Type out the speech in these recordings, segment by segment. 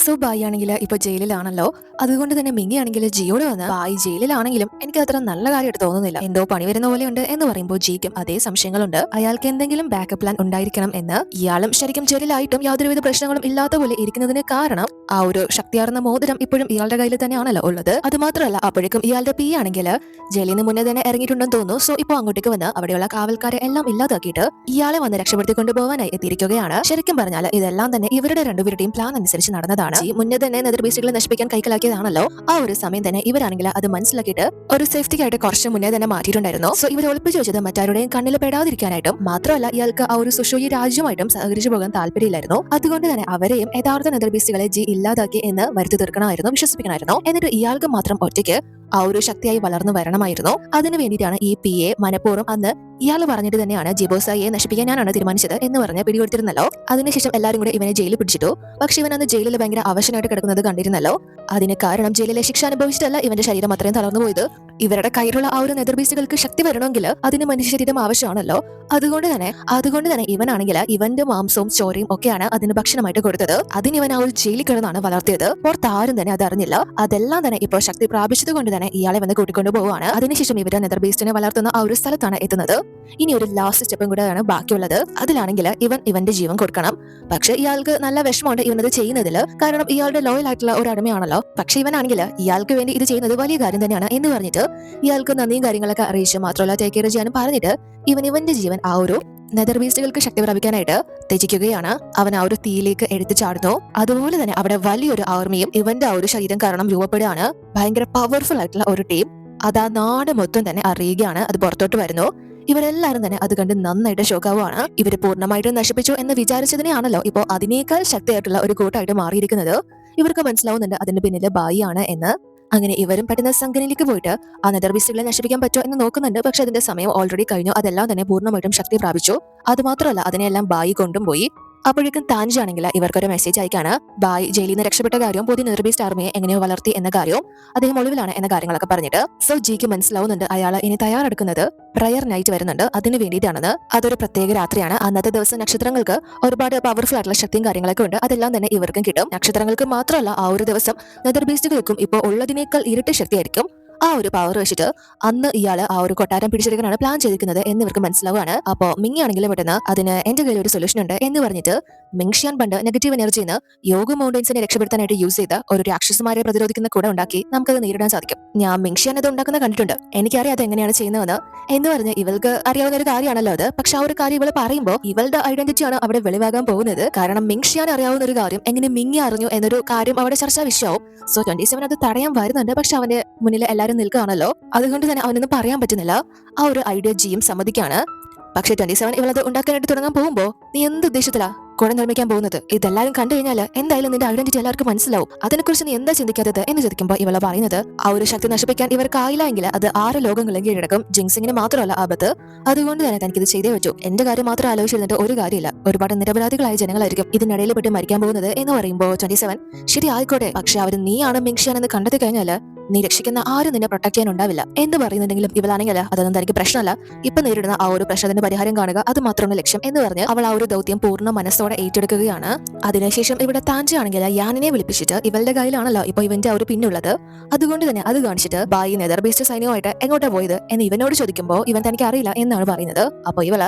So ബായി ആണെങ്കിൽ ഇപ്പൊ ജയിലിലാണല്ലോ. അതുകൊണ്ട് തന്നെ മിങ്ങി ആണെങ്കിൽ ജിയോട് വന്ന് ബായി ജയിലിലാണെങ്കിലും എനിക്ക് അത്ര നല്ല കാര്യമായിട്ട് തോന്നുന്നില്ല, എന്തോ പണി വരുന്ന പോലെയുണ്ട് എന്ന് പറയുമ്പോൾ ജിക്കും അതേ സംശയങ്ങളുണ്ട്. അയാൾക്ക് എന്തെങ്കിലും ബാക്കപ്പ് പ്ലാൻ ഉണ്ടായിരിക്കണം എന്ന്. ഇയാളും ശരിക്കും ജയിലിലായിട്ടും യാതൊരുവിധ പ്രശ്നങ്ങളും ഇല്ലാത്ത പോലെ ഇരിക്കുന്നതിന് കാരണം ആ ഒരു ശക്തിയാർന്ന മോതിരം ഇപ്പോഴും ഇയാളുടെ കയ്യിൽ തന്നെയാണല്ലോ ഉള്ളത്. അത് മാത്രമല്ല അപ്പോഴേക്കും ഇയാളുടെ പി ആണെങ്കിൽ ജയിലിൽ നിന്ന് മുന്നേ തന്നെ ഇറങ്ങിയിട്ടുണ്ടെന്ന് തോന്നുന്നു. സോ ഇപ്പൊ അങ്ങോട്ടേക്ക് വന്ന് അവിടെയുള്ള കാവൽക്കാരെ എല്ലാം ഇല്ലാതാക്കിയിട്ട് ഇയാളെ വന്ന് രക്ഷപ്പെടുത്തി കൊണ്ടുപോകാനായി എത്തിയിരിക്കുകയാണ്. ശരിക്കും പറഞ്ഞാൽ ഇതെല്ലാം തന്നെ ഇവരുടെ രണ്ടുപേരുടെയും പ്ലാൻ അനുസരിച്ച് നടന്നതാണ്. മുന്നേ തന്നെ നെതർ ബീസ്റ്റുകളെ നശിപ്പിക്കാൻ കൈക്കലാക്കിയതാണല്ലോ. ആ ഒരു സമയം തന്നെ ഇവരാണെങ്കിൽ അത് മനസ്സിലാക്കിയിട്ട് ഒരു സേഫ്റ്റിക്കായിട്ട് കുറച്ച് മുന്നേ തന്നെ മാറ്റിയിട്ടുണ്ടായിരുന്നു. സോ ഇവർ ഒളിപ്പിച്ചു വെച്ചത് മറ്റാരുടെയും കണ്ണിൽ പെടാതിരിക്കാനായിട്ടും മാത്രമല്ല ഇയാൾക്ക് ആ ഒരു സുഷോയി രാജ്യമായിട്ടും സഹകരിച്ചു പോകാൻ താല്പര്യമില്ലായിരുന്നു. അതുകൊണ്ട് തന്നെ അവരെയും യഥാർത്ഥ നെതർ ബീസ്റ്റുകളെ ജി ഇല്ലാതാക്കി എന്ന് വരുത്തി തീർക്കണമായിരുന്നു, വിശ്വസിപ്പിക്കണമായിരുന്നു. എന്നിട്ട് ഇയാൾക്ക് മാത്രം ഒറ്റയ്ക്ക് ആ ഒരു ശക്തിയായി വളർന്നു വരണമായിരുന്നു. അതിനു വേണ്ടിയിട്ടാണ് ഈ പി എ മനഃപൂർവ്വം അന്ന് ഇയാൾ പറഞ്ഞിട്ട് തന്നെയാണ് ജിബോസായിയെ നശിപ്പിക്കാൻ ഞാനാണ് തീരുമാനിച്ചത് എന്ന് പറഞ്ഞ് പിടികൊടുത്തിരുന്നല്ലോ. അതിനുശേഷം എല്ലാവരും കൂടെ ഇവനെ ജയിലിൽ പിടിച്ചിട്ടു. പക്ഷെ ഇവൻ അന്ന് ജയിലിൽ ഭയങ്കര അവശനായിട്ട് കിടക്കുന്നത് കണ്ടിരുന്നല്ലോ. അതിന് കാരണം ജയിലിലെ ശിക്ഷ അനുഭവിച്ചിട്ടല്ല ഇവന്റെ ശരീരം അത്രയും തളർന്നു പോയത്. ഇവരുടെ കയ്യിലുള്ള ആ ഒരു നെതർ ബീസ്റ്റുകൾക്ക് ശക്തി വരണമെങ്കിൽ അതിന് മനുഷ്യ ശരീരം ആവശ്യമാണല്ലോ. അതുകൊണ്ട് തന്നെ ഇവനാണെങ്കിൽ ഇവന്റെ മാംസവും ചോരയും ഒക്കെയാണ് അതിന് ഭക്ഷണമായിട്ട് കൊടുത്തത്. അതിന് ഇവൻ ആ ഒരു ജയിലിൽ കിടന്നാണ് വളർത്തിയത്. പുറത്താരും തന്നെ അതറിഞ്ഞില്ല. അതെല്ലാം തന്നെ ഇപ്പോൾ ശക്തി പ്രാപിച്ചത് കൊണ്ട് തന്നെ ഇയാളെ വന്ന് കൂട്ടിക്കൊണ്ടു പോവാണ്. അതിനുശേഷം ഇവരെ നെതർ ബീസ്റ്റിനെ വളർത്തുന്ന ആ ഒരു സ്ഥലത്താണ് എത്തുന്നത്. ഇനി ഒരു ലാസ്റ്റ് സ്റ്റെപ്പും കൂടെയാണ് ബാക്കിയുള്ളത്. അതിലാണെങ്കിൽ ഇവന്റെ ജീവൻ കൊടുക്കണം. പക്ഷെ ഇയാൾക്ക് നല്ല വിഷമമുണ്ട് ഇവനത് ചെയ്യുന്നതിൽ. കാരണം ഇയാളുടെ ലോയൽ ആയിട്ടുള്ള ഒരു അടിമയാണല്ലോ. പക്ഷെ ഇവനാണെങ്കിൽ ഇയാൾക്ക് വേണ്ടി ഇത് ചെയ്യുന്നത് വലിയ കാര്യം തന്നെയാണ് എന്ന് പറഞ്ഞിട്ട് ഇയാൾക്ക് നന്ദിയും കാര്യങ്ങളൊക്കെ അറിയിച്ച് മാത്രമല്ല ടേക്ക് കെയർ ചെയ്യാനും പറഞ്ഞിട്ട് ഇവന്റെ ജീവൻ ആ ഒരു നെതർ ബീസ്റ്റുകൾക്ക് ശക്തി പ്രാപിക്കാനായിട്ട് ത്യജിക്കുകയാണ്. അവൻ ആ ഒരു തീയിലേക്ക് എടുത്തു ചാടുന്നു. അതുപോലെ തന്നെ അവിടെ വലിയൊരു ആർമിയും ഇവന്റെ ആ ഒരു ശരീരം കാരണം രൂപപ്പെടുകയാണ്. ഭയങ്കര പവർഫുൾ ആയിട്ടുള്ള ഒരു ടീം. അത് ആ നാട് മൊത്തം തന്നെ അറിയുകയാണ്. അത് പുറത്തോട്ട് വരുന്നു. ഇവരെല്ലാരും തന്നെ അത് കണ്ട് നന്നായിട്ട് ഷോക്കാവുകയാണ്. ഇവര് പൂർണ്ണമായിട്ടും നശിപ്പിച്ചു എന്ന് വിചാരിച്ചതിനെയാണല്ലോ ഇപ്പോ അതിനേക്കാൾ ശക്തിയായിട്ടുള്ള ഒരു കൂട്ടായിട്ട് മാറിയിരിക്കുന്നത്. ഇവർക്ക് മനസ്സിലാവുന്നുണ്ട് അതിന്റെ പിന്നില് ബായി ആണ് എന്ന്. അങ്ങനെ ഇവരും പെട്ടെന്ന് സംഘനയിലേക്ക് പോയിട്ട് ആ നെതർ ബീസ്റ്റുകളെ നശിപ്പിക്കാൻ പറ്റുമോ എന്ന് നോക്കുന്നുണ്ട്. പക്ഷെ അതിന്റെ സമയം ഓൾറെഡി കഴിഞ്ഞു. അതെല്ലാം തന്നെ പൂർണ്ണമായിട്ടും ശക്തി പ്രാപിച്ചു. അത് മാത്രമല്ല അതിനെല്ലാം ബായി കൊണ്ടും പോയി. അപ്പോഴേക്കും താൻജി ആണെങ്കിൽ ഇവർക്കൊരു മെസ്സേജ് അയക്കാണ്. ബായി ജയിലിൽ നിന്ന് രക്ഷപ്പെട്ട കാര്യവും പുതിയ നെതർ ബീസ്റ്റ് ആർമിയെ എങ്ങനെയോ വളർത്തി എന്ന കാര്യവും അദ്ദേഹം ഒളിവിലാണ് എന്ന കാര്യങ്ങളൊക്കെ പറഞ്ഞിട്ട്. സോ ജിക്ക് മനസ്സിലാവുന്നുണ്ട് അയാൾ ഇനി തയ്യാറെടുക്കുന്നത് പ്രയർ നൈറ്റ് വരുന്നുണ്ട്, അതിന് വേണ്ടിയിട്ടാണെന്ന്. അതൊരു പ്രത്യേക രാത്രിയാണ്. അന്നത്തെ ദിവസം നക്ഷത്രങ്ങൾക്ക് ഒരുപാട് പവർഫുൾ ആയിട്ടുള്ള ശക്തിയും കാര്യങ്ങളൊക്കെ ഉണ്ട്. അതെല്ലാം തന്നെ ഇവർക്കും കിട്ടും. നക്ഷത്രങ്ങൾക്ക് മാത്രമല്ല ആ ഒരു ദിവസം നെതർ ബീസ്റ്റുകൾക്കും ഇപ്പോൾ ഉള്ളതിനേക്കാൾ ഇരട്ടി ശക്തിയായിരിക്കും. ആ ഒരു പവർ വെച്ചിട്ട് അന്ന് ഇയാള് ആ ഒരു കൊട്ടാരം പിടിച്ചെടുക്കാനാണ് പ്ലാൻ ചെയ്തിരിക്കുന്നത് എന്ന് ഇവർക്ക് മനസ്സിലാവുകയാണ്. അപ്പോ മിങ്ങി ആണെങ്കിലും പെട്ടെന്ന് അതിന് എന്റെ കയ്യിൽ ഒരു സൊല്യൂഷൻ ഉണ്ട് എന്ന് പറഞ്ഞിട്ട് മിങ്ഷിയാൻ പണ്ട് നെഗറ്റീവ് എനർജിന്ന് യോഗ മൗണ്ടൻസിനെ രക്ഷപ്പെടുത്താനായിട്ട് യൂസ് ചെയ്ത ഒരു രാക്ഷസമാരെ പ്രതിരോധിക്കുന്ന കൂടെ ഉണ്ടാക്കി നമുക്കത് നേരിടാൻ സാധിക്കും. ഞാൻ മിങ്ഷിയാൻ അത് ഉണ്ടാക്കുന്ന കണ്ടിട്ടുണ്ട്, എനിക്കറിയാം അത് എങ്ങനെയാണ് ചെയ്യുന്നതെന്ന് എന്ന് പറഞ്ഞ് ഇവൾക്ക് അറിയാവുന്ന ഒരു കാര്യമാണല്ലോ അത്. പക്ഷെ ആ ഒരു കാര്യം ഇവള് പറയുമ്പോൾ ഇവളുടെ ഐഡന്റിറ്റിയാണ് അവിടെ വെളിവാകാൻ പോകുന്നത്. കാരണം മിങ്ഷിയാൻ അറിയാവുന്ന ഒരു കാര്യം എങ്ങനെ മിങ്ങി അറിഞ്ഞു എന്നൊരു കാര്യം അവിടെ ചർച്ചാ വിഷയവും. സോ 27 അത് തടയാൻ വരുന്നുണ്ട്. പക്ഷെ അവന്റെ മുന്നിൽ എല്ലാരും നിൽക്കുകയാണല്ലോ. അതുകൊണ്ട് തന്നെ അവനൊന്നും പറയാൻ പറ്റുന്നില്ല. ആ ഒരു ഐഡിയ ജിയും സമ്മതിക്കാണ്. പക്ഷെ 27 ഇവളത് ഉണ്ടാക്കാനായിട്ട് തുടങ്ങാൻ പോകുമ്പോ നീ എന്ത് ഉദ്ദേശത്തിലാ കുഴ നിർമ്മിക്കാൻ പോകുന്നത്? ഇതെല്ലാവരും കണ്ടു കഴിഞ്ഞാൽ എന്തായാലും നിന്റെ ഐഡന്റിറ്റി എല്ലാവർക്കും മനസ്സിലാവും. അതിനെക്കുറിച്ച് നീ എന്താ ചിന്തിക്കാത്തത് എന്ന് ചോദിക്കുമ്പോൾ ഇവളെ പറയുന്നത് ആ ഒരു ശക്തി നശിപ്പിക്കാൻ ഇവർക്കായില്ല എങ്കിൽ അത് 6 ലോകങ്ങളും കീഴടക്കും. ജിങ്സിങ്ങിന് മാത്രമല്ല ആപത്ത്. അതുകൊണ്ട് തന്നെ തനിക്കിത് ചെയ്തേ പറ്റൂ. എന്റെ കാര്യം മാത്രം ആലോചിച്ചിരുന്നിട്ട് ഒരു കാര്യമില്ല. ഒരുപാട് നിരപരാധികളായ ജനങ്ങളായിരിക്കും ഇതിനിടയിൽ പെട്ട് മരിക്കാൻ പോകുന്നത് എന്ന് പറയുമ്പോൾ 27 ശരി ആയിക്കോട്ടെ, പക്ഷെ അവർ നീയാണ് മിങ്ഷിയാൻ എന്ന് കണ്ടെത്തി കഴിഞ്ഞാൽ നീ രക്ഷിക്കുന്ന ആരും നിന്നെ പ്രൊട്ടക്ട് ചെയ്യാൻ ഉണ്ടാവില്ല എന്ന് പറയുന്നുണ്ടെങ്കിലും ഇവളാണെങ്കിൽ അതൊന്നും തനിക്ക് പ്രശ്നമല്ല. ഇപ്പൊ നേരിടുന്ന ആ ഒരു പ്രശ്നത്തിന് പരിഹാരം കാണുക, അത് മാത്രമാണ് ലക്ഷ്യം എന്ന് പറഞ്ഞ് അവൾ ആ ഒരു ദൗത്യം പൂർണ്ണ മനസ്സോടെ ഏറ്റെടുക്കുകയാണ്. അതിനുശേഷം ഇവിടെ താൻജി ആണെങ്കിൽ യാനിനെ വിളിപ്പിച്ചിട്ട് ഇവളുടെ കയ്യിലാണല്ലോ ഇപ്പൊ ഇവന്റെ ആ ഒരു പിന്നുള്ളത്. അതുകൊണ്ട് തന്നെ അത് കാണിച്ചിട്ട് ബായി നെതർ ബീസ്റ്റ് സൈന്യമായിട്ട് എങ്ങോട്ടാ പോയത് എന്ന് ഇവനോട് ചോദിക്കുമ്പോൾ ഇവൻ തനിക്ക് അറിയില്ല എന്നാണ് പറയുന്നത്. അപ്പൊ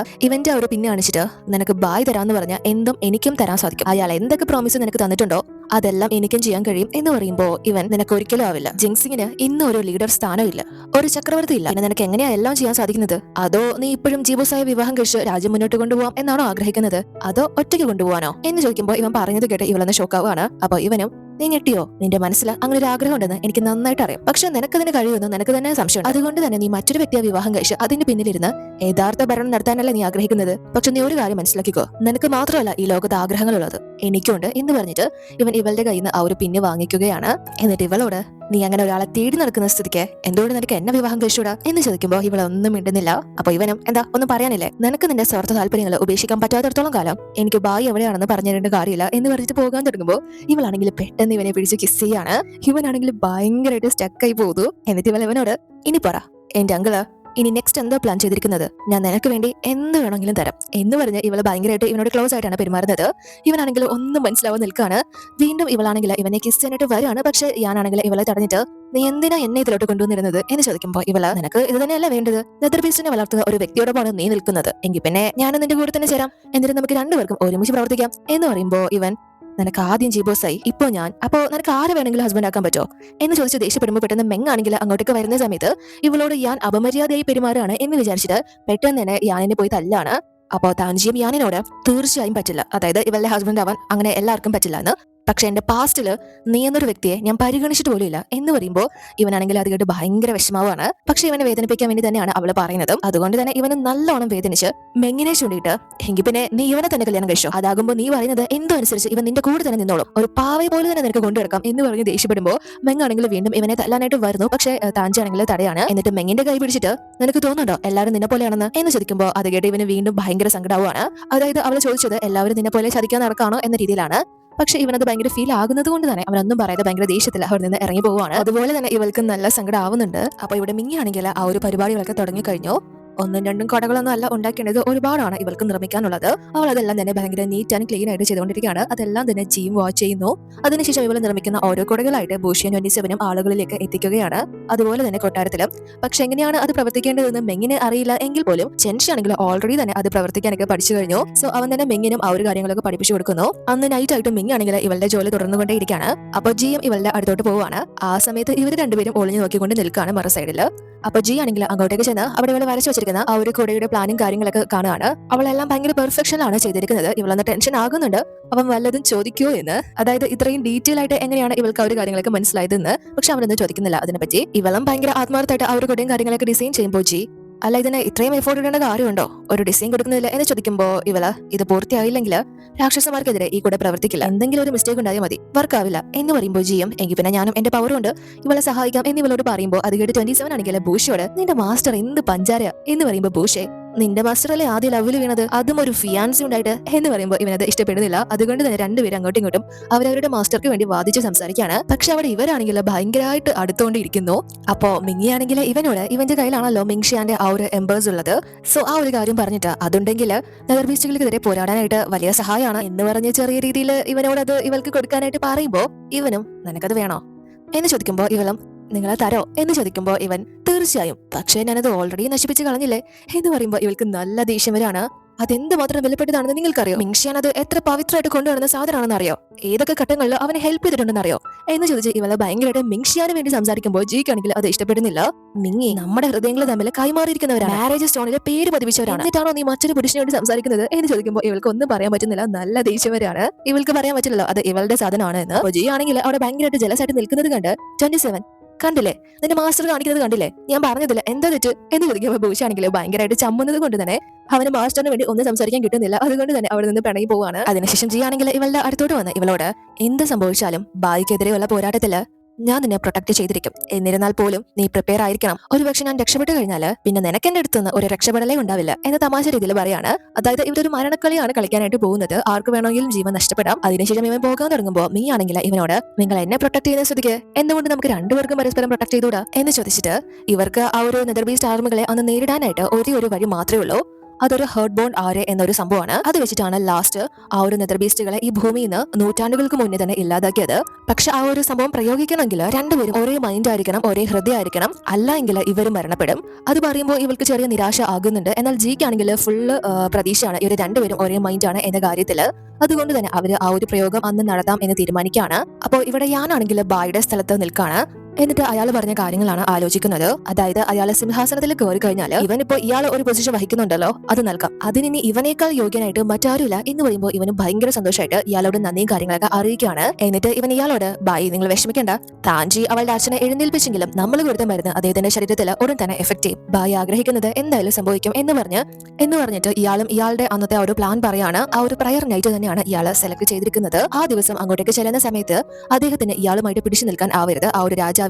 ഇവന്റെ ആ ഒരു പിന്ന് കാണിച്ചിട്ട് നിനക്ക് ബായി തരാന്ന് പറഞ്ഞ എന്തും എനിക്കും തരാൻ സാധിക്കും. അയാൾ എന്തൊക്കെ പ്രോമിസ് നിനക്ക് തന്നിട്ടുണ്ടോ അതെല്ലാം എനിക്കും ചെയ്യാൻ കഴിയും എന്ന് പറയുമ്പോൾ ഇവൻ നിനക്ക് ഒരിക്കലും ആവില്ല. ജിങ്സിങ്ങിന് ഇന്നും ഒരു ലീഡർ സ്ഥാനമില്ല, ഒരു ചക്രവർത്തി ഇല്ല. പിന്നെ നിനക്ക് എങ്ങനെയാ എല്ലാം ചെയ്യാൻ സാധിക്കുന്നത്? അതോ നീ ഇപ്പോഴും ജീബോസായ വിവാഹം കഴിച്ച് രാജ്യം മുന്നോട്ട് കൊണ്ടുപോകാം എന്നാണോ ആഗ്രഹിക്കുന്നത്? അതോ ഒറ്റയ്ക്ക് കൊണ്ടുപോകാനോ എന്ന് ചോദിക്കുമ്പോൾ ഇവൻ പറഞ്ഞത് കേട്ട് ഇവളെന്ന് ഷോക്കാവാണ്. അപ്പൊ ഇവനും നീ ഞെട്ടിയോ? നിന്റെ മനസ്സിൽ അങ്ങനെ ഒരു ആഗ്രഹം ഉണ്ടെന്ന് എനിക്ക് നന്നായിട്ട് അറിയാം. പക്ഷെ നിനക്കതിന് കഴിയുമെന്ന് നിനക്ക് തന്നെ സംശയം. അതുകൊണ്ട് തന്നെ നീ മറ്റൊരു വ്യക്തിയെ വിവാഹം കഴിച്ച് അതിന്റെ പിന്നിലിരുന്ന് യഥാർത്ഥ ഭരണം നടത്താനല്ല നീ ആഗ്രഹിക്കുന്നത്. പക്ഷെ നീ ഒരു കാര്യം മനസ്സിലാക്കിക്കോ, നിനക്ക് മാത്രമല്ല ഈ ലോകത്ത് ആഗ്രഹങ്ങളുള്ളത്, എനിക്കുണ്ട് എന്ന് പറഞ്ഞിട്ട് ഇവൻ ഇവളുടെ കയ്യിൽ നിന്ന് ആ ഒരു പിന്ന് വാങ്ങിക്കുകയാണ്. എന്നിട്ട് ഇവളോട് നീ അങ്ങനെ ഒരാളെ തേടി നടക്കുന്ന സ്ഥിതിക്ക് എന്തുകൊണ്ട് നിനക്ക് എന്നെ വിവാഹം കഴിച്ചൂടാ എന്ന് ചോദിക്കുമ്പോൾ ഇവളൊന്നും മിണ്ടുന്നില്ല. അപ്പൊ ഇവനും എന്താ ഒന്നും പറയാനില്ലേ? നിനക്ക് നിന്റെ സ്വാർത്ഥ താല്പര്യങ്ങൾ ഉപേക്ഷിക്കാൻ പറ്റാത്തടത്തോളം കാലം എനിക്ക് ബായി എവിടെയാണെന്ന് പറഞ്ഞു തരേണ്ട കാര്യമില്ല എന്ന് പറഞ്ഞിട്ട് പോകാൻ തുടങ്ങുമ്പോൾ ഇവളാണെങ്കിൽ പെട്ടെന്ന് ഇവനെ പിടിച്ച് കിസ് ചെയ്യാണ്. ഇവനാണെങ്കിൽ ഭയങ്കരമായിട്ട് സ്റ്റക്കായി പോകുന്നു. എന്നിട്ട് ഇവനോട് ഇനി പറ, എന്റെ അങ്കിള് ഇനി നെക്സ്റ്റ് എന്താ പ്ലാൻ ചെയ്തിരിക്കുന്നത്, ഞാൻ നിനക്ക് വേണ്ടി എന്ത് വേണമെങ്കിലും തരാം എന്ന് പറഞ്ഞ് ഇവള് ഭയങ്കരമായിട്ട് ഇവനോട് ക്ലോസ് ആയിട്ടാണ് പെരുമാറുന്നത്. ഇവനാണെങ്കിൽ ഒന്നും മനസ്സിലാവാൻ നിൽക്കുകയാണ്. വീണ്ടും ഇവളാണെങ്കിൽ ഇവനെ കിസ് ചെയ്യാനായിട്ട് വരികയാണ്. പക്ഷേ ഞാനാണെങ്കിൽ ഇവളെ തടഞ്ഞിട്ട് നീ എന്തിനാ എന്നെ ഇതിലോട്ട് കൊണ്ടുവന്നിരുന്നത് എന്ന് ചോദിക്കുമ്പോൾ ഇവള് നിനക്ക് ഇത് തന്നെയല്ല വേണ്ടത്, നെതർ ബീസ്റ്റിനെ വളർത്തുന്ന ഒരു വ്യക്തിയോടൊപ്പമാണ് നീ നിൽക്കുന്നത്, എങ്കിൽ പിന്നെ ഞാനും നിന്റെ കൂടെ തന്നെ ചേരാം, എന്നിട്ട് നമുക്ക് രണ്ടുപേർക്കും ഒരുമിച്ച് പ്രവർത്തിക്കാം എന്ന് പറയുമ്പോൾ ഇവൻ നിനക്ക് ആദ്യം ജീബോസായി ഇപ്പോ ഞാൻ, അപ്പോ നിനക്ക് ആരെ വേണമെങ്കിലും ഹസ്ബൻഡ് ആക്കാൻ പറ്റോ എന്ന് ചോദിച്ച് ദേഷ്യപ്പെടുമ്പോൾ പെട്ടെന്ന് മെങ്ങാണെങ്കിൽ അങ്ങോട്ടേക്ക് വരുന്ന സമയത്ത് ഇവളോട് ഞാൻ അപമര്യാദയായി പെരുമാറുകയാണ് എന്ന് വിചാരിച്ചിട്ട് പെട്ടെന്ന് തന്നെ യാനിനെ പോയി തല്ലാണ്. അപ്പോൾ താൻജിയും യാനിനോട് തീർച്ചയായും പറ്റില്ല, അതായത് ഇവളുടെ ഹസ്ബൻഡ് ആവാൻ അങ്ങനെ എല്ലാവർക്കും പറ്റില്ല എന്ന്, പക്ഷെ എന്റെ പാസ്റ്റില് നീ എന്നൊരു വ്യക്തിയെ ഞാൻ പരിഗണിച്ചിട്ട് പോലും ഇല്ല എന്ന് പറയുമ്പോൾ ഇവനാണെങ്കിൽ അത് കേട്ട് ഭയങ്കര വിഷമാവാണ്. പക്ഷെ ഇവനെ വേദനിപ്പിക്കാൻ വേണ്ടി തന്നെയാണ് അവള് പറയുന്നത്. അതുകൊണ്ട് തന്നെ ഇവന് നല്ലോണം വേദനിച്ച് മെങ്ങിനെ ചൂണ്ടിയിട്ട് എങ്കിൽ പിന്നെ നീ ഇവനെ തന്നെ കല്യാണം കഴിച്ചോ, അതാകുമ്പോൾ നീ പറയുന്നത് എന്തോ അനുസരിച്ച് ഇവൻ നിന്റെ കൂടെ തന്നെ നിന്നോളും, ഒരു പാവയെ പോലെ തന്നെ നിനക്ക് കൊണ്ടുവെടുക്കാം എന്ന് പറഞ്ഞ് ദേഷ്യപ്പെടുമ്പോൾ മെങ്ങാണെങ്കിൽ വീണ്ടും ഇവനെ തല്ലാനായിട്ട് വരുന്നു. പക്ഷേ താഞ്ചി ആണെങ്കിൽ തടയാണ്. എന്നിട്ട് മെങ്ങിന്റെ കൈ പിടിച്ചിട്ട് നിനക്ക് തോന്നുന്നുണ്ടോ എല്ലാവരും നിന്നെ പോലെയാണെന്ന് എന്ന് ചോദിക്കുമ്പോൾ അത് കേട്ട് ഇവന് വീണ്ടും ഭയങ്കര സങ്കടവുമാണ്. അതായത് അവൾ ചോദിച്ചത് എല്ലാവരും നിന്നെ പോലെ ചതിക്കാൻ നടക്കാണോ എന്ന രീതിയിലാണ്. പക്ഷെ ഇവനത് ഭയങ്കര ഫീൽ ആകുന്നത് കൊണ്ട് തന്നെ അവനൊന്നും പറയാതെ ഭയങ്കര ദേഷ്യത്തിൽ അവിടെ നിന്ന് ഇറങ്ങി പോവുകയാണ്. അതുപോലെ തന്നെ ഇവൾക്ക് നല്ല സങ്കടം ആവുന്നുണ്ട്. അപ്പൊ ഇവിടെ മിങ്ങിയാണെങ്കിൽ ആ ഒരു പരിപാടികളൊക്കെ തുടങ്ങി കഴിഞ്ഞു. ഒന്നും രണ്ടും കടകളൊന്നും അല്ല ഉണ്ടാക്കേണ്ടത്, ഒരുപാടാണ് ഇവൾക്ക് നിർമ്മിക്കാനുള്ളത്. അവൾ അതെല്ലാം തന്നെ ഭയങ്കര നീറ്റ് ആൻഡ് ക്ലീൻ ആയിട്ട് ചെയ്തുകൊണ്ടിരിക്കുകയാണ്. അതെല്ലാം തന്നെ ജിയും വാച്ച് ചെയ്യുന്നു. അതിനുശേഷം ഇവൾ നിർമ്മിക്കുന്ന ഓരോ കുടകളായിട്ട് ബൂഷ്യൻ 27 ആളുകളിലേക്ക് എത്തിക്കുകയാണ്. അതുപോലെ തന്നെ കൊട്ടാരത്തിലും. പക്ഷെ എങ്ങനെയാണ് അത് പ്രവർത്തിക്കേണ്ടതെന്ന് മെങ്ങിന് അറിയില്ല എങ്കിൽ പോലും ചെൻഷി ആണെങ്കിൽ ഓൾറെഡി തന്നെ അത് പ്രവർത്തിക്കാനൊക്കെ പഠിച്ചു കഴിഞ്ഞു. സോ അവൻ തന്നെ മെങ്ങിനും ആ ഒരു കാര്യങ്ങളൊക്കെ പഠിപ്പിച്ചു കൊടുക്കുന്നു. അന്ന് നൈറ്റ് ആയിട്ട് മെങ്ങി ആണെങ്കിൽ ഇവളുടെ ജോലി തുടർന്നുകൊണ്ടേയിരിക്കുകയാണ്. അപ്പോൾ ജിയും ഇവളുടെ അടുത്തോട്ട് പോവുകയാണ്. ആ സമയത്ത് ഇവർ രണ്ടുപേരും ഒളിഞ്ഞു നോക്കിക്കൊണ്ട് നിൽക്കുകയാണ് മറു സൈഡിൽ. അപ്പൊ ജി ആണെങ്കിൽ അങ്ങോട്ടേക്ക് ചെന്ന് അവിടെ ഇവളെ വരച്ചു വെച്ചിരിക്കുന്ന ആ ഒരു കുടയുടെ പ്ലാനും കാര്യങ്ങളൊക്കെ കാണുകയാണ്. അവളെല്ലാം ഭയങ്കര പെർഫെക്ഷനിലാണ് ചെയ്തിരിക്കുന്നത്. ഇവളൊന്ന് ടെൻഷൻ ആകുന്നുണ്ട് അവൻ വല്ലതും ചോദിക്കുമോ എന്ന്, അതായത് ഇത്രയും ഡീറ്റെയിൽ ആയിട്ട് എങ്ങനെയാണ് ഇവൾക്ക് ആ ഒരു കാര്യങ്ങളൊക്കെ മനസ്സിലായതെന്ന്. പക്ഷെ അവനൊന്നും ചോദിക്കുന്നില്ല അതിനെപ്പറ്റി. ഇവളും ഭയങ്കര ആത്മാർത്ഥമായിട്ട് ആ ഒരു കുടയും കാര്യങ്ങളൊക്കെ ഡിസൈൻ ചെയ്യുമ്പോൾ ജി അല്ല ഇതിന് ഇത്രയും എഫോർട്ട് ഇടേണ്ട കാര്യമുണ്ടോ, ഒരു ഡിസൈൻ കൊടുക്കുന്നില്ല എന്ന് ചോദിക്കുമ്പോൾ ഇവള് ഇത് പൂർത്തിയായില്ലെങ്കിൽ രാക്ഷസന്മാർക്കെതിരെ ഈ കൂടെ പ്രവർത്തിക്കില്ല, എന്തെങ്കിലും ഒരു മിസ്റ്റേക്ക് ഉണ്ടായാൽ മതി, വർക്ക് ആവില്ല എന്ന് പറയുമ്പോൾ ജിയും എങ്കിൽ പിന്നെ ഞാനും എന്റെ പവർ കൊണ്ട് ഇവളെ സഹായിക്കാം എന്ന് ഇവളോട് പറയുമ്പോൾ അത് കേട്ട് 27 ആണെങ്കിൽ ബൂഷയോട് നിന്റെ മാസ്റ്റർ എന്ത് പഞ്ചാര എന്ന് പറയുമ്പോൾ ബൂഷെ നിന്റെ മാസ്റ്റർ അല്ലേ ആദ്യം ലവിൽ വീണത്, അതും ഒരു ഫിയാൻസി ഉണ്ടായിട്ട് എന്ന് പറയുമ്പോൾ ഇവനത് ഇഷ്ടപ്പെടുന്നില്ല. അതുകൊണ്ട് തന്നെ രണ്ടുപേരും അങ്ങോട്ടും ഇങ്ങോട്ടും അവരവരുടെ മാസ്റ്റർക്ക് വേണ്ടി വാദിച്ച് സംസാരിക്കുകയാണ്. പക്ഷെ അവിടെ ഇവരാണെങ്കിൽ ഭയങ്കരമായിട്ട് അടുത്തോണ്ടിരിക്കുന്നു. അപ്പോ മിങ്ങിയാണെങ്കിൽ ഇവനോട് ഇവന്റെ കയ്യിലാണല്ലോ മിങ്ഷിയാന്റെ ആ ഒരു എംബേഴ്സ് ഉള്ളത്, സോ ആ ഒരു കാര്യം പറഞ്ഞിട്ട് അതുണ്ടെങ്കിൽ നെതർ ബീസ്റ്റുകൾക്കെതിരെ പോരാടാനായിട്ട് വലിയ സഹായമാണ് എന്ന് പറഞ്ഞ് ചെറിയ രീതിയിൽ ഇവനോട് അത് ഇവൾക്ക് കൊടുക്കാനായിട്ട് പറയുമ്പോൾ ഇവനും നിനക്കത് വേണോ എന്ന് ചോദിക്കുമ്പോൾ ഇവളും നിങ്ങളെ തരോ എന്ന് ചോദിക്കുമ്പോൾ ഇവൻ തീർച്ചയായും, പക്ഷേ ഞാനത് ഓൾറെഡി നശിപ്പിച്ച് കളഞ്ഞില്ലേ എന്ന് പറയുമ്പോൾ ഇവൾക്ക് നല്ല ദേഷ്യം വരാണ്. അതെന്ത് മാത്രം വിലപ്പെട്ടതാണെന്ന് നിങ്ങൾക്കറിയോ, മിങ്ഷിയാൻ അത് എത്ര പവിത്രമായിട്ട് കൊണ്ടുവരുന്ന സാധനമാണെന്ന് അറിയോ, ഏതൊക്കെ ഘട്ടങ്ങളിൽ അവനെ ഹെൽപ്പ് ചെയ്തിട്ടുണ്ടെന്ന് അറിയോ എന്ന് ചോദിച്ച് ഇവളെ ഭയങ്കരമായിട്ട് മിങ്ഷിയാന് വേണ്ടി സംസാരിക്കുമ്പോൾ ജിക്കാണെങ്കിൽ അത് ഇഷ്ടപ്പെടുന്നില്ല. മിങ്ങി നമ്മുടെ ഹൃദയങ്ങൾ തമ്മിൽ കൈമാറിയിരിക്കുന്നവരാണ്, മാരേജ് സ്റ്റോണിലെ പേര് പതിപ്പിച്ചവരാണ്, എന്നിട്ടാണോ നീ മറ്റൊരു പുരുഷന് വേണ്ടി സംസാരിക്കുന്നത് എന്ന് ചോദിക്കുമ്പോൾ ഇവൾക്ക് ഒന്നും പറയാൻ പറ്റുന്നില്ല. നല്ല ദേഷ്യവരാണ്. ഇവൾക്ക് പറയാൻ പറ്റില്ലല്ലോ അത് ഇവളുടെ സാധനമാണ് എന്ന്. ജി ആണെങ്കിൽ അവിടെ ഭയങ്കരമായിട്ട് ജലസായിട്ട് നിൽക്കുന്നത് കണ്ട് 27 കണ്ടില്ലേ നിന്റെ മാസ്റ്റർ കാണിക്കുന്നത് കണ്ടില്ലേ, ഞാൻ പറഞ്ഞതില്ല എന്താ തെറ്റ് എന്ന് ചോദിക്കുമ്പോൾ ബൂഷാണെങ്കിൽ ഭയങ്കരമായിട്ട് ചമ്മുന്നത് കൊണ്ട് തന്നെ അവന് മാസ്റ്ററിന് വേണ്ടി ഒന്നും സംസാരിക്കാൻ കിട്ടുന്നില്ല. അതുകൊണ്ട് തന്നെ അവിടെ നിന്ന് പിണങ്ങി പോവാണ്. അതിനുശേഷം ജി ആണെങ്കിൽ ഇവളുടെ അടുത്തോട്ട് വന്ന് ഇവളോട് എന്ത് സംഭവിച്ചാലും ബായിക്കെതിരെയുള്ള പോരാട്ടത്തില് ഞാൻ നിന്നെ പ്രൊട്ടക്ട് ചെയ്തിരിക്കും, എന്നിരുന്നാൽ പോലും നീ പ്രിപ്പയർ ആയിരിക്കണം, ഒരുപക്ഷെ ഞാൻ രക്ഷപ്പെട്ട് കഴിഞ്ഞാല് പിന്നെ നിനക്ക് എന്റെ അടുത്തുനിന്ന് ഒരു രക്ഷപ്പെടലേ ഉണ്ടാവില്ല എന്ന് തമാശ രീതിയിൽ പറയാണ്. അതായത് ഇവരൊരു മരണക്കളിയാണ് കളിക്കാനായിട്ട് പോകുന്നത്, ആർക്ക് വേണമെങ്കിലും ജീവൻ നഷ്ടപ്പെടാം. അതിനുശേഷം ഇവൻ പോകാൻ തുടങ്ങുമ്പോൾ നീ ആണെങ്കിൽ ഇവനോട് നിങ്ങൾ എന്നെ പ്രൊട്ടക്ട് ചെയ്യുന്ന സ്ഥിതിക്ക് എന്തുകൊണ്ട് നമുക്ക് രണ്ടുപേർക്കും പരസ്പരം പ്രൊട്ടക്ട് ചെയ്തുകൂടാ എന്ന് ചോദിച്ചിട്ട് ഇവർക്ക് ആ ഒരു നെതർ ബീസ്റ്റ് ആർമുകളെ അന്ന് നേരിടാനായിട്ട് ഒരേ ഒരു വഴി മാത്രമേ ഉള്ളൂ, അതൊരു ഹേർട്ട് ബോണ്ട് ആരെ എന്നൊരു സംഭവമാണ്. അത് വെച്ചിട്ടാണ് ലാസ്റ്റ് ആ ഒരു നെതർ ബീസ്റ്റുകളെ ഈ ഭൂമിയിൽ നിന്ന് നൂറ്റാണ്ടുകൾക്ക് മുന്നേ തന്നെ ഇല്ലാതാക്കിയത്. പക്ഷെ ആ ഒരു സംഭവം പ്രയോഗിക്കണമെങ്കിൽ രണ്ടുപേരും ഒരേ മൈൻഡ് ആയിരിക്കണം, ഒരേ ഹൃദയമായിരിക്കണം, അല്ല എങ്കിൽ ഇവർ മരണപ്പെടും. അത് പറയുമ്പോൾ ഇവൾക്ക് ചെറിയ നിരാശ ആകുന്നുണ്ട്. എന്നാൽ ജിക്കാണെങ്കിൽ ഫുള്ള് പ്രതീക്ഷയാണ് ഇവർ രണ്ടുപേരും ഒരേ മൈൻഡാണ് എന്ന കാര്യത്തില്. അതുകൊണ്ട് തന്നെ അവര് ആ ഒരു പ്രയോഗം അന്ന് നടത്താം എന്ന് തീരുമാനിക്കുകയാണ്. അപ്പോൾ ഇവിടെ ഞാനാണെങ്കിൽ ബായുടെ സ്ഥലത്ത് നിൽക്കാണ്. എന്നിട്ട് അയാൾ പറഞ്ഞ കാര്യങ്ങളാണ് ആലോചിക്കുന്നത്. അതായത് അയാളെ സിംഹാസനത്തിൽ കയറി കഴിഞ്ഞാൽ ഇവനിപ്പോ ഇയാൾ ഒരു പൊസിഷൻ വഹിക്കുന്നുണ്ടല്ലോ അത് നൽകാം, അതിനി ഇവനേക്കാൾ യോഗ്യനായിട്ട് മറ്റാരുമില്ല എന്ന് പറയുമ്പോൾ ഇവന് ഭയങ്കര സന്തോഷമായിട്ട് ഇയാളോട് നന്ദിയും കാര്യങ്ങളൊക്കെ അറിയിക്കുകയാണ്. എന്നിട്ട് ഇവൻ ഇയാളോട് ബായി നിങ്ങൾ വിഷമിക്കേണ്ട, താഞ്ചി അവളുടെ അച്ഛനെ എഴുന്നേൽപ്പിച്ചെങ്കിലും നമ്മൾ കൊടുത്ത മരുന്ന് അദ്ദേഹത്തിന്റെ ശരീരത്തിൽ ഉടൻ തന്നെ എഫക്ട് ചെയ്യും, ബായി ആഗ്രഹിക്കുന്നത് എന്തായാലും സംഭവിക്കും എന്ന് പറഞ്ഞിട്ട് ഇയാളും ഇയാളുടെ അന്നത്തെ ആ ഒരു പ്ലാൻ പറയാണ്. ആ ഒരു പ്രയർ നൈറ്റ് തന്നെയാണ് ഇയാളെ സെലക്ട് ചെയ്തിരിക്കുന്നത്. ആ ദിവസം അങ്ങോട്ടേക്ക് ചെല്ലുന്ന സമയത്ത് അദ്ദേഹത്തിന് ഇയാളുമായിട്ട് പിടിച്ചു നിൽക്കാൻ ആവരുത് ആ ഒരു രാജാവിന്,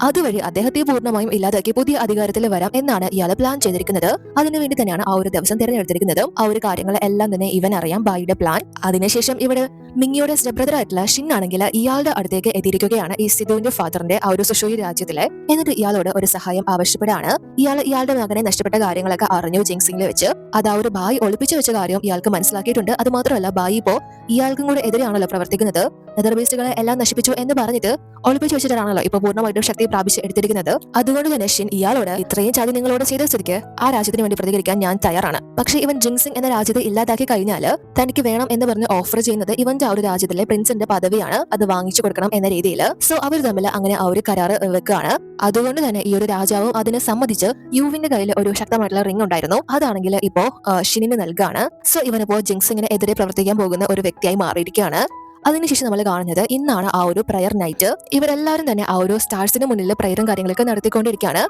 അതുവഴി അദ്ദേഹത്തെ പൂർണ്ണമായും ഇല്ലാതാക്കി പുതിയ അധികാരത്തിൽ വരാം എന്നാണ് ഇയാൾ പ്ലാൻ ചെയ്തിരിക്കുന്നത്. അതിനുവേണ്ടി തന്നെയാണ് ആ ഒരു ദിവസം തിരഞ്ഞെടുത്തിരിക്കുന്നത്. ആ ഒരു കാര്യങ്ങൾ എല്ലാം തന്നെ ഇവൻ അറിയാം ബായിയുടെ പ്ലാൻ. അതിനുശേഷം ഇവിടെ മിങ്ങിയുടെ സ്റ്റെപ്പ് ബ്രദർ ആയിട്ടുള്ള ഷിൻ ആണെങ്കിൽ ഇയാളുടെ അടുത്തേക്ക് എത്തിയിരിക്കുകയാണ് ഈ സിധുവിന്റെ ഫാദറിന്റെ ആ ഒരു സുഷോയി രാജ്യത്തിലെ. എന്നിട്ട് ഇയാളോട് ഒരു സഹായം ആവശ്യപ്പെടാണ്. ഇയാളുടെ മകനെ നഷ്ടപ്പെട്ട കാര്യങ്ങളൊക്കെ അറിഞ്ഞു ജിങ്സിംഗിൽ വെച്ച്. അത് ആ ഒരു ബായി ഒളിപ്പിച്ചു വെച്ച കാര്യം ഇയാൾക്ക് മനസ്സിലാക്കിയിട്ടുണ്ട്. അത് മാത്രമല്ല ബായി ഇപ്പോ ഇയാൾക്കും കൂടെ എതിരെയാണല്ലോ പ്രവർത്തിക്കുന്നത്. നെതർ ബീസ്റ്റുകളെ എല്ലാം നശിപ്പിച്ചു എന്ന് പറഞ്ഞിട്ട് ഒളിപ്പിച്ചു വെച്ചിട്ടാണല്ലോ ഇപ്പൊ പൂർണ്ണമായിട്ടും ശക്തി പ്രാപിച്ച് എടുത്തിരിക്കുന്നത്. അതുകൊണ്ട് തന്നെ ഷിൻ ഇയാളോട് ഇത്രയും ചതി നിങ്ങളോട് ചെയ്ത സ്ഥിതിക്ക് ആ രാജ്യത്തിന് വേണ്ടി പ്രതികരിക്കാൻ ഞാൻ തയ്യാറാണ്. പക്ഷേ ഇവൻ ജിങ്സിംഗ് എന്ന രാജ്യത്തെ ഇല്ലാതാക്കി കഴിഞ്ഞാൽ തനിക്ക് വേണം എന്ന് പറഞ്ഞ് ഓഫർ ചെയ്യുന്നത് ഇവന്റെ ആ ഒരു രാജ്യത്തിലെ പ്രിൻസിന്റെ പദവിയാണ്. അത് വാങ്ങിച്ചു കൊടുക്കണം എന്ന രീതിയിൽ. സോ അവർ തമ്മിൽ അങ്ങനെ ആ ഒരു കരാറ് വെക്കുകയാണ്. അതുകൊണ്ട് തന്നെ ഈ ഒരു രാജാവും അതിനെ സമ്മതിച്ച് യുവിന്റെ കയ്യിൽ ഒരു ശക്തമായിട്ടുള്ള റിംഗ് ഉണ്ടായിരുന്നു. അതാണെങ്കിൽ ഇപ്പോ ഷിനിന് നൽകാണ്. സോ ഇവനിപ്പോ ജിങ്സിങ്ങിന് എതിരെ പ്രവർത്തിക്കാൻ പോകുന്ന ഒരു വ്യക്തിയായി മാറിയിരിക്കുകയാണ്. അതിനുശേഷം നമ്മൾ കാണുന്നത് ഇന്നാണ് ആ ഒരു പ്രയർ നൈറ്റ്. ഇവരെല്ലാവരും തന്നെ ആ ഒരു സ്റ്റാർസിന് മുന്നിൽ പ്രയറും കാര്യങ്ങളൊക്കെ നടത്തിക്കൊണ്ടിരിക്കുകയാണ്.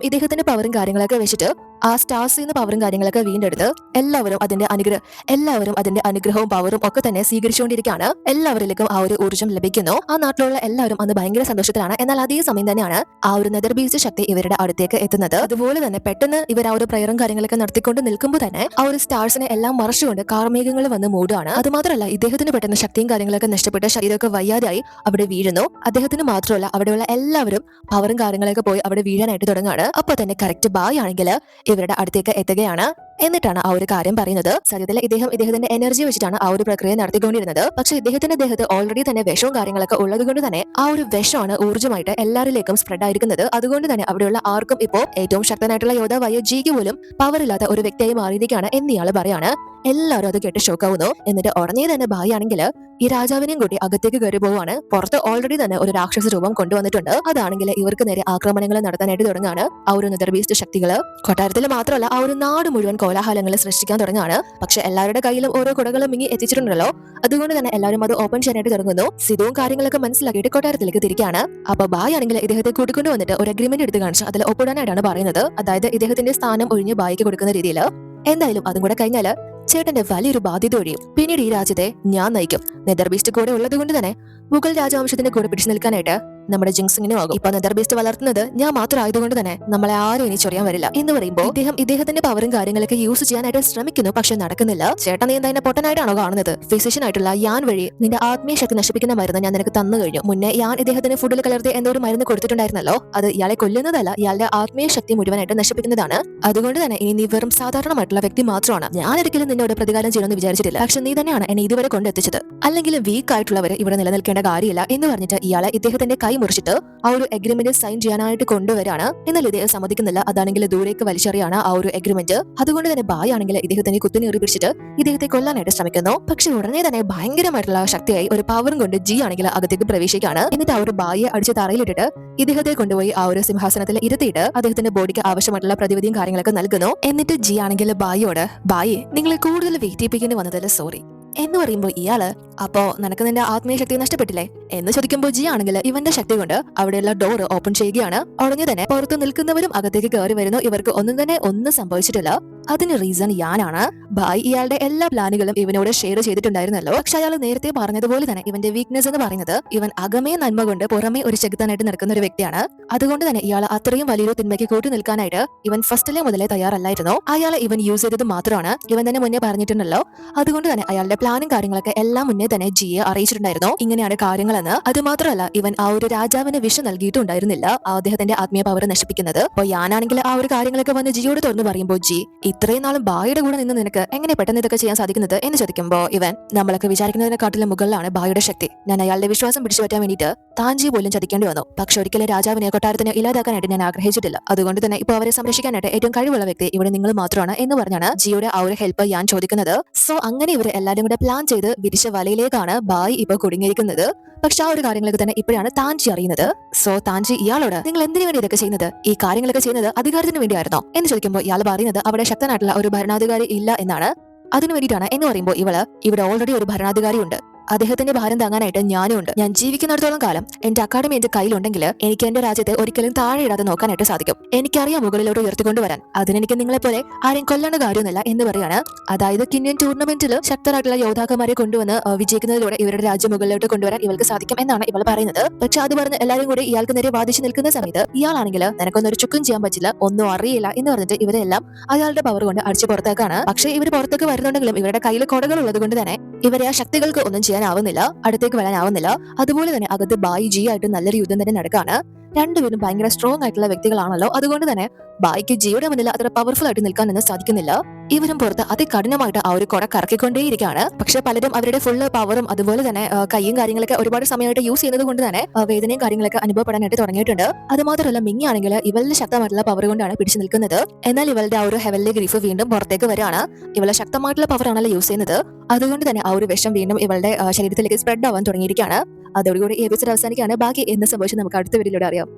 ഇദ്ദേഹത്തിന്റെ പവറും കാര്യങ്ങളൊക്കെ വെച്ചിട്ട് ആ സ്റ്റാർസിൽ നിന്ന് പവറും കാര്യങ്ങളൊക്കെ വീണ്ടെടുത്ത് എല്ലാവരും അതിന്റെ അനുഗ്രഹവും പവറും ഒക്കെ തന്നെ സ്വീകരിച്ചുകൊണ്ടിരിക്കുകയാണ്. എല്ലാവരിലേക്കും ആ ഒരു ഊർജ്ജം ലഭിക്കുന്നു. ആ നാട്ടിലുള്ള എല്ലാവരും അന്ന് ഭയങ്കര സന്തോഷത്തിലാണ്. എന്നാൽ അതേ സമയം തന്നെയാണ് ആ ഒരു നെതർ ബീസ്റ്റ് ശക്തി ഇവരുടെ അടുത്തേക്ക് എത്തുന്നത്. അതുപോലെ തന്നെ പെട്ടെന്ന് ഇവർ ആ ഒരു പ്രയറും കാര്യങ്ങളൊക്കെ നടത്തിക്കൊണ്ട് നിൽക്കുമ്പോൾ തന്നെ ആ ഒരു സ്റ്റാർസിനെ എല്ലാം മറച്ചുകൊണ്ട് കാർമേഘങ്ങൾ വന്ന് മൂടുകയാണ്. അത് മാത്രമല്ല ഇദ്ദേഹത്തിന് പെട്ടെന്ന് ശക്തിയും കാര്യങ്ങളൊക്കെ നഷ്ടപ്പെട്ട് ശരീരമൊക്കെ വയ്യാതായി അവിടെ വീഴുന്നു. അദ്ദേഹത്തിന് മാത്രമല്ല അവിടെയുള്ള എല്ലാവരും പവറും കാര്യങ്ങളൊക്കെ പോയി അവിടെ വീഴാനായിട്ട് തുടങ്ങുകയാണ്. അപ്പൊ തന്നെ കറക്റ്റ് ബായ് ആണെങ്കിൽ ഇവരുടെ അടുത്തേക്ക് എത്തുകയാണ്. എന്നിട്ടാണ് ആ ഒരു കാര്യം പറയുന്നത്. സത്യത്തിൽ ഇദ്ദേഹത്തിന്റെ എനർജി വെച്ചിട്ടാണ് ആ ഒരു പ്രക്രിയ നടത്തിക്കൊണ്ടിരുന്നത്. പക്ഷെ ഇദ്ദേഹത്തിന്റെ ദേഹത്ത് ഓൾറെഡി തന്നെ വിഷവും കാര്യങ്ങളൊക്കെ ഉള്ളത് കൊണ്ട് തന്നെ ആ ഒരു വിഷമാണ് ഊർജ്ജമായിട്ട് എല്ലാവരിലേക്കും സ്പ്രെഡ് ആയിരിക്കുന്നത്. അതുകൊണ്ട് തന്നെ അവിടെയുള്ള ആർക്കും ഇപ്പോ ഏറ്റവും ശക്തനായിട്ടുള്ള യോദ്ധാവായ ജിക്ക് പോലും പവർ ഇല്ലാത്ത ഒരു വ്യക്തിയായി മാറിയിരിക്കുകയാണ് എന്നിയാള് പറയാണ്. എല്ലാവരും അത് കേട്ട് ഷോക്കാവുന്നു. എന്നിട്ട് ഉടനെ തന്നെ ബായി ആണെങ്കിൽ ഈ രാജാവിനെയും കൂട്ടി അകത്തേക്ക് കയറി പോവാണ്. പുറത്ത് ഓൾറെഡി തന്നെ ഒരു രാക്ഷസ രൂപം കൊണ്ടുവന്നിട്ടുണ്ട്. അതാണെങ്കിൽ ഇവർക്ക് നേരെ ആക്രമണങ്ങൾ നടത്താനായിട്ട് തുടങ്ങുകയാണ് ആ ഒരു നെതർ ബീസ്റ്റ് ശക്തികള്. കൊട്ടാരത്തിൽ മാത്രമല്ല ആ ഒരു നാട് മുഴുവൻ കോലാഹലങ്ങൾ സൃഷ്ടിക്കാൻ തുടങ്ങുകയാണ്. പക്ഷെ എല്ലാവരുടെ കയ്യിലും ഓരോ കുടകളും മിങ്ങി എത്തിച്ചിട്ടുണ്ടല്ലോ. അതുകൊണ്ട് തന്നെ എല്ലാവരും അത് ഓപ്പൺ ചെയ്യാനായിട്ട് തുടങ്ങുന്നു. സിധുവും കാര്യങ്ങളൊക്കെ മനസ്സിലാക്കിയിട്ട് കൊട്ടാരത്തിലേക്ക് തിരിക്കുകയാണ്. അപ്പൊ ബായ് ആണെങ്കിൽ ഇദ്ദേഹത്തെ കൂട്ടിക്കൊണ്ട് വന്നിട്ട് ഒരു അഗ്രിമെന്റ് എടുത്ത് കാണിച്ച് അതിൽ ഒപ്പിടാനായിട്ടാണ് പറയുന്നത്. അതായത് ഇദ്ദേഹത്തിന്റെ സ്ഥാനം ഒഴിഞ്ഞ് ബായിക്ക് കൊടുക്കുന്ന രീതിയിൽ. എന്തായാലും അതും കൂടെ കഴിഞ്ഞാല് ചേട്ടന്റെ വലിയൊരു ബാധ്യത ഒഴിയും. പിന്നീട് ഈ രാജ്യത്തെ ഞാൻ നയിക്കും. നെതർ ബീസ്റ്റ് കൂടെ ഉള്ളത് കൊണ്ട് തന്നെ മുഗൾ രാജവംശത്തിന്റെ കൂടെ പിടിച്ചു നിൽക്കാനായിട്ട് നമ്മുടെ ജിങ്സിങ്ങിനും ആകും. ഇപ്പൊ നെതർ ബീസ്റ്റ് വളർത്തുന്നത് ഞാൻ മാത്രം ആയതുകൊണ്ട് തന്നെ നമ്മളെ ആരും ഇനി ചൊറിയാൻ വരില്ല എന്ന് പറയുമ്പോൾ ഇദ്ദേഹത്തിന്റെ പവറും കാര്യങ്ങളൊക്കെ യൂസ് ചെയ്യാനായിട്ട് ശ്രമിക്കുന്നു. പക്ഷെ നടക്കുന്നില്ല. ചേട്ടൻ നീ എന്താ പൊട്ടനായിട്ടാണോ കാണുന്നത്? ഫിസിഷ്യൻ ആയിട്ടുള്ള യാൻ വഴി നിന്റെ ആത്മീയ ശക്തി നശിപ്പിക്കുന്ന മരുന്ന് ഞാൻ നിനക്ക് തന്നു കഴിഞ്ഞു. മുന്നേ യാൻ ഇദ്ദേഹത്തിന് ഫുഡിൽ കലർത്തി എന്നൊരു മരുന്ന് കൊടുത്തിട്ടുണ്ടായിരുന്നല്ലോ. അത് ഇയാളെ കൊല്ലുന്നതല്ല, ഇയാളുടെ ആത്മീയ ശക്തി മുഴുവനായിട്ട് നശിപ്പിക്കുന്നതാണ്. അതുകൊണ്ട് തന്നെ ഇനി നീ വെറും സാധാരണമായിട്ടുള്ള വ്യക്തി മാത്രമാണ്. ഞാൻ ഒരിക്കലും നിന്നോട് പ്രതികാരം ചെയ്യണമെന്ന് വിചാരിച്ചിട്ടില്ല. പക്ഷെ നീ തന്നെയാണ് എന്നെ ഇതുവരെ കൊണ്ടെത്തിച്ചത്. അല്ലെങ്കിൽ വീക്ക് ആയിട്ടുള്ളവർ ഇവിടെ നിലനിൽക്കേണ്ട കാര്യമില്ല എന്ന് പറഞ്ഞിട്ട് ഇയാളെ ഇദ്ദേഹത്തിന്റെ കൈ മുറിച്ചിട്ട് ആ ഒരു എഗ്രിമെന്റ് സൈൻ ചെയ്യാനായിട്ട് കൊണ്ടുവരാണ്. എന്നാൽ ഇദ്ദേഹം സമ്മതിക്കുന്നില്ല. അതാണെങ്കിൽ ദൂരേക്ക് വലിച്ചെറിയാണ് ആ ഒരു എഗ്രിമെന്റ്. അതുകൊണ്ട് തന്നെ ബായ് ആണെങ്കിൽ ഇദ്ദേഹത്തിന് കുത്തിനേറി പിടിച്ചിട്ട് ഇദ്ദേഹത്തെ കൊല്ലാനായിട്ട് ശ്രമിക്കുന്നു. പക്ഷെ ഉടനെ തന്നെ ഭയങ്കരമായിട്ടുള്ള ശക്തിയായി ഒരു പവറും കൊണ്ട് ജി ആണെങ്കിൽ അകത്തേക്ക് പ്രവേശിക്കുകയാണ്. എന്നിട്ട് ആ ഒരു ബായിയെ അടിച്ച് തറയിലിട്ടിട്ട് ഇദ്ദേഹത്തെ കൊണ്ടുപോയി ആ ഒരു സിംഹാസനത്തിൽ ഇരുത്തിയിട്ട് അദ്ദേഹത്തിന്റെ ബോഡിക്ക് ആവശ്യമായിട്ടുള്ള പ്രതിവിധിയും കാര്യങ്ങളൊക്കെ നൽകുന്നു. എന്നിട്ട് ജി ആണെങ്കിൽ ബായിയോട് ബായി നിങ്ങളെ കൂടുതൽ വെയിറ്റ് ചെയ്യിപ്പിക്കേണ്ടി വന്നതിൽ സോറി എന്ന് പറയുമ്പോൾ ഇയാള് അപ്പോ നിനക്ക് നിന്റെ ആത്മീയ ശക്തി നഷ്ടപ്പെട്ടില്ലേ എന്ന് ചോദിക്കുമ്പോൾ ജി ആണെങ്കിൽ ഇവന്റെ ശക്തി കൊണ്ട് അവിടെയുള്ള ഡോർ ഓപ്പൺ ചെയ്യുകയാണ്. ഉടനെ തന്നെ പുറത്ത് നിൽക്കുന്നവരും അകത്തേക്ക് കയറി വരുന്നു. ഇവർക്ക് ഒന്നും സംഭവിച്ചിട്ടില്ല. അതിന് റീസൺ യാനാണ്. ബായ് ഇയാളുടെ എല്ലാ പ്ലാനുകളും ഇവനോട് ഷെയർ ചെയ്തിട്ടുണ്ടായിരുന്നല്ലോ. പക്ഷെ അയാൾ നേരത്തെ പറഞ്ഞതുപോലെ തന്നെ ഇവന്റെ വീക്ക്നെസ് എന്ന് പറയുന്നത് ഇവൻ അകമേ നന്മ കൊണ്ട് പുറമേ ഒരു ചെകുത്താനായിട്ട് നടക്കുന്ന ഒരു വ്യക്തിയാണ്. അതുകൊണ്ട് തന്നെ ഇയാൾ അത്രയും വലിയൊരു തിന്മയ്ക്ക് കൂട്ടി നിൽക്കാനായിട്ട് ഇവൻ ഫസ്റ്റിലെ മുതലേ തയ്യാറല്ലായിരുന്നു. അയാളെ ഇവൻ യൂസ് ചെയ്തത് മാത്രമാണ്. ഇവൻ തന്നെ മുന്നേ പറഞ്ഞിട്ടുണ്ടല്ലോ. അതുകൊണ്ട് തന്നെ അയാളുടെ പ്ലാനും കാര്യങ്ങളൊക്കെ എല്ലാം മുന്നേ തന്നെ ജിയെ അറിയിച്ചിട്ടുണ്ടായിരുന്നു ഇങ്ങനെയാണ് കാര്യങ്ങളെന്ന്. അത് മാത്രമല്ല ഇവൻ ആ ഒരു രാജാവിന് വിഷം നൽകിയിട്ടുണ്ടായിരുന്നില്ല അദ്ദേഹത്തിന്റെ ആത്മീയ പവർ നശിപ്പിക്കുന്നത്. അപ്പൊ ഞാനാണെങ്കിൽ ആ ഒരു കാര്യങ്ങളൊക്കെ വന്ന് ജിയോട് തുറന്നു പറയുമ്പോൾ ജി ഇത്രയും നാളും ബായുടെ കൂടെ നിന്ന് നിനക്ക് എങ്ങനെ പെട്ടെന്ന് ഇതൊക്കെ ചെയ്യാൻ സാധിക്കുന്നത് എന്ന് ചോദിക്കുമ്പോൾ ഇവൻ നമ്മളൊക്കെ വിചാരിക്കുന്നതിനെക്കാട്ടിലും മുകളിലാണ് ബായുടെ ശക്തി. ഞാൻ അയാളുടെ വിശ്വാസം പിടിച്ചു പറ്റാൻ വേണ്ടിയിട്ട് താഞ്ചി പോലും ചതിക്കേണ്ടി വന്നു. പക്ഷെ ഒരിക്കലും രാജാവിനെ കൊട്ടാരത്തിനെ ഇല്ലാതാക്കാനായിട്ട് ഞാൻ ആഗ്രഹിച്ചിട്ടില്ല. അതുകൊണ്ട് തന്നെ ഇപ്പൊ അവരെ സംരക്ഷിക്കാനായിട്ട് ഏറ്റവും കഴിവുള്ള വ്യക്തി ഇവിടെ നിങ്ങൾ മാത്രമാണ് എന്ന് പറഞ്ഞാണ് ജിയുടെ ആ ഒരു ഹെൽപ്പ് ഞാൻ ചോദിക്കുന്നത്. സോ അങ്ങനെ ഇവർ എല്ലാവരും കൂടെ പ്ലാൻ ചെയ്ത് വിരിച്ച വലയിലേക്കാണ് ബായ് ഇപ്പൊ കുടുങ്ങിയിരിക്കുന്നത്. പക്ഷെ ആ ഒരു കാര്യങ്ങളൊക്കെ തന്നെ ഇപ്പോഴാണ് താഞ്ചി അറിയുന്നത്. സോ താഞ്ചി ഇയാളോട് നിങ്ങൾ എന്തിനു വേണ്ടി ഇതൊക്കെ ചെയ്യുന്നത്? ഈ കാര്യങ്ങളൊക്കെ ചെയ്യുന്നത് അധികാരത്തിന് വേണ്ടിയായിരുന്നോ എന്ന് ചോദിക്കുമ്പോൾ ഇയാൾ പറയുന്നത് അവിടെ ശക്തനായിട്ടുള്ള ഒരു ഭരണാധികാരി ഇല്ല എന്നാണ്. അതിനു വേണ്ടിയിട്ടാണ് എന്ന് പറയുമ്പോൾ ഇവിടെ ഓൾറെഡി ഒരു ഭരണാധികാരി ഉണ്ട്. അദ്ദേഹത്തിന്റെ ഭാരം താങ്ങാനായിട്ട് ഞാനും ഉണ്ട്. ഞാൻ ജീവിക്കുന്നിടത്തോളം കാലം എന്റെ അക്കാഡമി എന്റെ കയ്യിലുണ്ടെങ്കിൽ എനിക്ക് എന്റെ രാജ്യത്തെ ഒരിക്കലും താഴെ ഇടാതെ നോക്കാനായിട്ട് സാധിക്കും. എനിക്കറിയാം മുകളിലോട്ട് ഉയർത്തിക്കൊണ്ടുവരാൻ. അതിനെനിക്ക് നിങ്ങളെ പോലെ ആരെയും കൊല്ലേണ്ട കാര്യമൊന്നുമില്ല എന്ന് പറയാണ്. അതായത് കിന്യൻ ടൂർണമെന്റിൽ ശക്തരായിട്ടുള്ള യോദ്ധാക്കന്മാരെ കൊണ്ടുവന്ന് വിജയിക്കുന്നതിലൂടെ ഇവരുടെ രാജ്യം മുകളിലോട്ട് കൊണ്ടുവരാൻ ഇവൾക്ക് സാധിക്കും എന്നാണ് ഇവൾ പറയുന്നത്. പക്ഷെ അത് പറഞ്ഞ് എല്ലാവരും കൂടി ഇയാൾക്ക് നേരെ വാദിച്ചു നിൽക്കുന്ന സമയത്ത് ഇയാളാണെങ്കിൽ നിനക്കൊന്നും ഒരു ചുക്കും ചെയ്യാൻ പറ്റില്ല, ഒന്നും അറിയില്ല എന്ന് പറഞ്ഞിട്ട് ഇവരെല്ലാം അയാളുടെ പവർ കൊണ്ട് അടിച്ചു പുറത്തേക്കാണ്. പക്ഷേ ഇവർ പുറത്തേക്ക് വരുന്നുണ്ടെങ്കിലും ഇവരുടെ കയ്യിൽ കൊടകൾ ഉള്ളത് കൊണ്ട് തന്നെ ഇവരെ ആ ശക്തികൾക്ക് ഒന്നും ചെയ്യാൻ ചെല്ലാനാവുന്നില്ല, അടുത്തേക്ക് വരാനാവുന്നില്ല. അതുപോലെ തന്നെ അകത്ത് ബായി ജി ആയിട്ട് നല്ലൊരു യുദ്ധം തന്നെ നടക്കാണ്. രണ്ടുപേരും ഭയങ്കര സ്ട്രോങ് ആയിട്ടുള്ള വ്യക്തികളാണല്ലോ. അതുകൊണ്ട് തന്നെ ബായിക്ക് ജിയുടെ മുന്നിൽ അത്ര പവർഫുൾ ആയിട്ട് നിൽക്കാനൊന്നും സാധിക്കുന്നില്ല. ഇവരും പുറത്ത് അതികഠിനമായിട്ട് ആ ഒരു കുട കറക്കിക്കൊണ്ടേയിരിക്കുകയാണ്. പക്ഷെ പലരും അവരുടെ ഫുള്ള് പവറും അതുപോലെ തന്നെ കൈയും കാര്യങ്ങളൊക്കെ ഒരുപാട് സമയമായിട്ട് യൂസ് ചെയ്യുന്നത് കൊണ്ട് തന്നെ വേദനയും കാര്യങ്ങളൊക്കെ അനുഭവപ്പെടാനായിട്ട് തുടങ്ങിയിട്ടുണ്ട്. അത് മാത്രമല്ല മിങ്ങി ആണെങ്കിൽ ഇവളുടെ ശക്തമായിട്ടുള്ള പവർ കൊണ്ടാണ് പിടിച്ചു നിൽക്കുന്നത്. എന്നാൽ ഇവളുടെ ആ ഒരു ഹെവൻലി ഗ്രീഫ് വീണ്ടും പുറത്തേക്ക് വരികയാണ്. ഇവളെ ശക്തമായിട്ടുള്ള പവർ ആണല്ലോ യൂസ് ചെയ്യുന്നത്. അതുകൊണ്ട് തന്നെ ആ ഒരു വിഷം വീണ്ടും ഇവളുടെ ശരീരത്തിലേക്ക് സ്പ്രെഡ് ആവാൻ തുടങ്ങിയിരിക്കുകയാണ്. അതോടുകൂടി ഈ എപ്പിസോഡ് അവസാനിക്കുകയാണ്. ബാക്കി എന്ത് സംഭവിച്ചു നമുക്ക് അടുത്ത വീഡിയോയിലൂടെ അറിയാം.